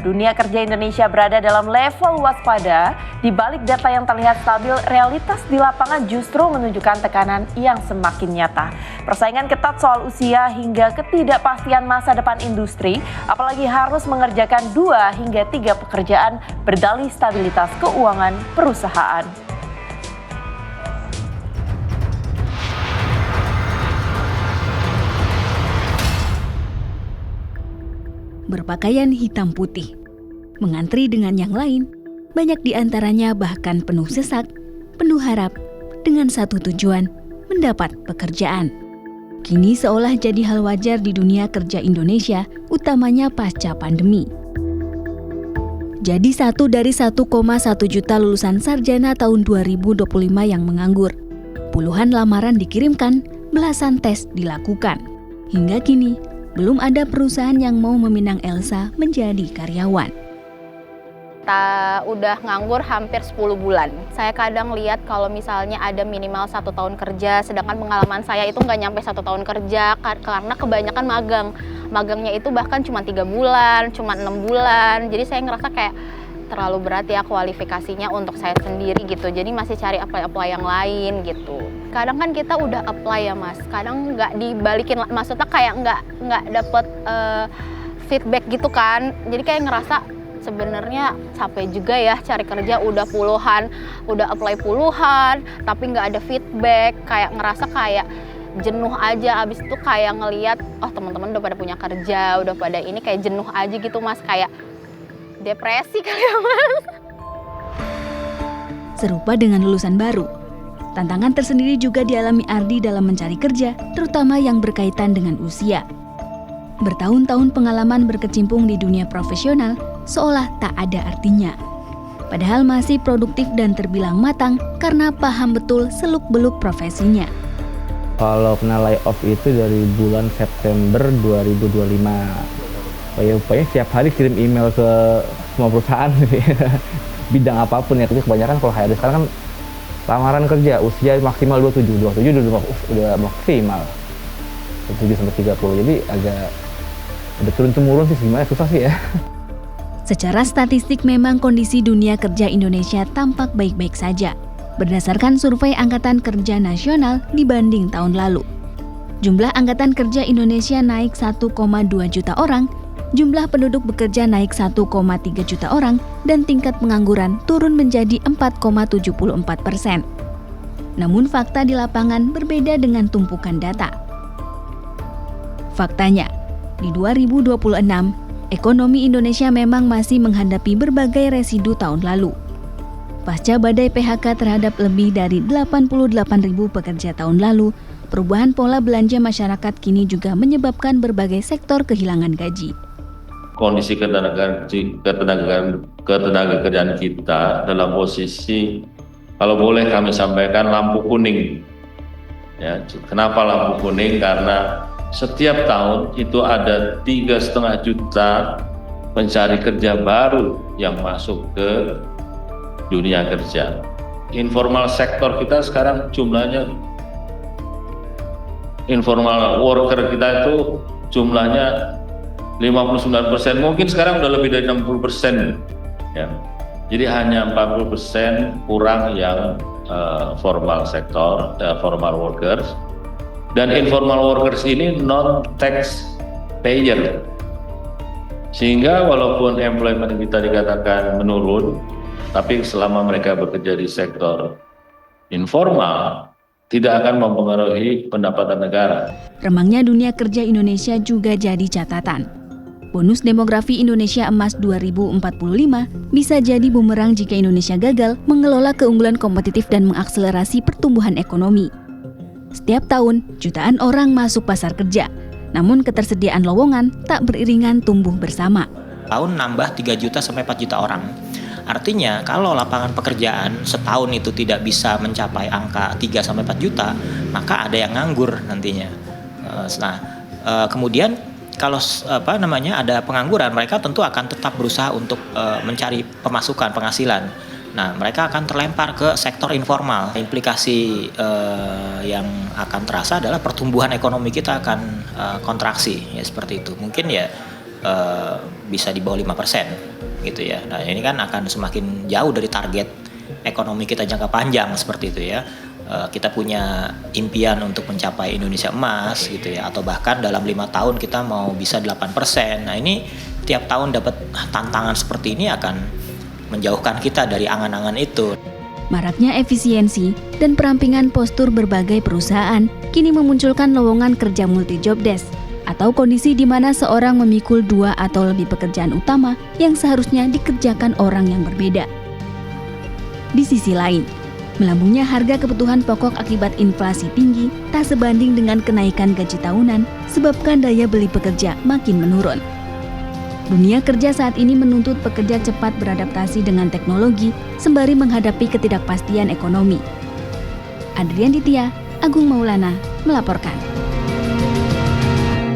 Dunia kerja Indonesia berada dalam level waspada. Di balik data yang terlihat stabil, realitas di lapangan justru menunjukkan tekanan yang semakin nyata. Persaingan ketat soal usia hingga ketidakpastian masa depan industri, apalagi harus mengerjakan 2 hingga 3 pekerjaan berdalih stabilitas keuangan perusahaan. Berpakaian hitam putih, mengantri dengan yang lain, banyak di antaranya bahkan penuh sesak, penuh harap, dengan satu tujuan, mendapat pekerjaan. Kini seolah jadi hal wajar di dunia kerja Indonesia, utamanya pasca pandemi. Jadi 1 dari 1,1 juta lulusan sarjana tahun 2025 yang menganggur. Puluhan lamaran dikirimkan, belasan tes dilakukan. Hingga kini, belum ada perusahaan yang mau meminang Elsa menjadi karyawan. Udah nganggur hampir 10 bulan. Saya kadang lihat kalau misalnya ada minimal 1 tahun kerja, sedangkan pengalaman saya itu nggak nyampe 1 tahun kerja karena kebanyakan magang. Magangnya itu bahkan cuma 3 bulan, cuma 6 bulan. Jadi saya ngerasa kayak terlalu berat ya kualifikasinya untuk saya sendiri gitu. Jadi masih cari apply yang lain gitu. Kadang kan kita udah apply ya Mas, kadang nggak dibalikin, maksudnya kayak nggak dapet feedback gitu kan. Jadi kayak ngerasa sebenarnya capek juga ya cari kerja, udah puluhan, udah apply puluhan, tapi nggak ada feedback. Kayak ngerasa kayak jenuh aja. Abis itu kayak ngelihat, oh teman-teman udah pada punya kerja, udah pada ini, kayak jenuh aja gitu Mas, kayak depresi kali ya Mas. Serupa dengan lulusan baru, tantangan tersendiri juga dialami Ardi dalam mencari kerja, terutama yang berkaitan dengan usia. Bertahun-tahun pengalaman berkecimpung di dunia profesional seolah tak ada artinya. Padahal masih produktif dan terbilang matang karena paham betul seluk-beluk profesinya. Kalau kena layoff itu dari bulan September 2025. Upaya setiap hari kirim email ke semua perusahaan bidang apapun ya. Kebanyakan kalau HRD sekarang kan lamaran kerja usia maksimal 27 udah maksimal 27 sampai 30. Jadi agak ada turun-temurun sih, sebenarnya susah sih ya. Secara statistik memang kondisi dunia kerja Indonesia tampak baik-baik saja berdasarkan survei Angkatan Kerja Nasional dibanding tahun lalu. Jumlah Angkatan Kerja Indonesia naik 1,2 juta orang, jumlah penduduk bekerja naik 1,3 juta orang, dan tingkat pengangguran turun menjadi 4,74%. Namun fakta di lapangan berbeda dengan tumpukan data. Faktanya, di 2026, ekonomi Indonesia memang masih menghadapi berbagai residu tahun lalu. Pasca badai PHK terhadap lebih dari 88.000 pekerja tahun lalu, perubahan pola belanja masyarakat kini juga menyebabkan berbagai sektor kehilangan gaji. Kondisi ketenaga kerjaan kita dalam posisi, kalau boleh kami sampaikan, lampu kuning. Ya, kenapa lampu kuning? Karena setiap tahun itu ada 3,5 juta pencari kerja baru yang masuk ke dunia kerja. Informal sektor kita sekarang jumlahnya, informal worker kita itu jumlahnya 59%, mungkin sekarang udah lebih dari 60%. Ya. Jadi hanya 40% kurang yang formal sektor, formal workers. Dan informal workers ini non-tax payer. Sehingga walaupun employment kita dikatakan menurun, tapi selama mereka bekerja di sektor informal, tidak akan mempengaruhi pendapatan negara. Remangnya dunia kerja Indonesia juga jadi catatan. Bonus demografi Indonesia Emas 2045 bisa jadi bumerang jika Indonesia gagal mengelola keunggulan kompetitif dan mengakselerasi pertumbuhan ekonomi. Setiap tahun, jutaan orang masuk pasar kerja, namun ketersediaan lowongan tak beriringan tumbuh bersama. Tahun nambah 3 juta sampai 4 juta orang. Artinya kalau lapangan pekerjaan setahun itu tidak bisa mencapai angka 3 sampai 4 juta, maka ada yang nganggur nantinya. Kemudian kalau ada pengangguran, mereka tentu akan tetap berusaha untuk mencari pemasukan, penghasilan. Nah, mereka akan terlempar ke sektor informal. Implikasi yang akan terasa adalah pertumbuhan ekonomi kita akan kontraksi, ya seperti itu. Mungkin ya bisa di bawah 5%. gitu ya. Nah ini kan akan semakin jauh dari target ekonomi kita jangka panjang seperti itu ya. Kita punya impian untuk mencapai Indonesia emas gitu ya, atau bahkan dalam 5 tahun kita mau bisa 8%. Nah ini tiap tahun dapat tantangan seperti ini akan menjauhkan kita dari angan-angan itu. Maraknya efisiensi dan perampingan postur berbagai perusahaan kini memunculkan lowongan kerja multi job desk atau kondisi di mana seorang memikul 2 atau lebih pekerjaan utama yang seharusnya dikerjakan orang yang berbeda. Di sisi lain, melambungnya harga kebutuhan pokok akibat inflasi tinggi tak sebanding dengan kenaikan gaji tahunan sebabkan daya beli pekerja makin menurun. Dunia kerja saat ini menuntut pekerja cepat beradaptasi dengan teknologi sembari menghadapi ketidakpastian ekonomi. Adrian Ditya, Agung Maulana melaporkan.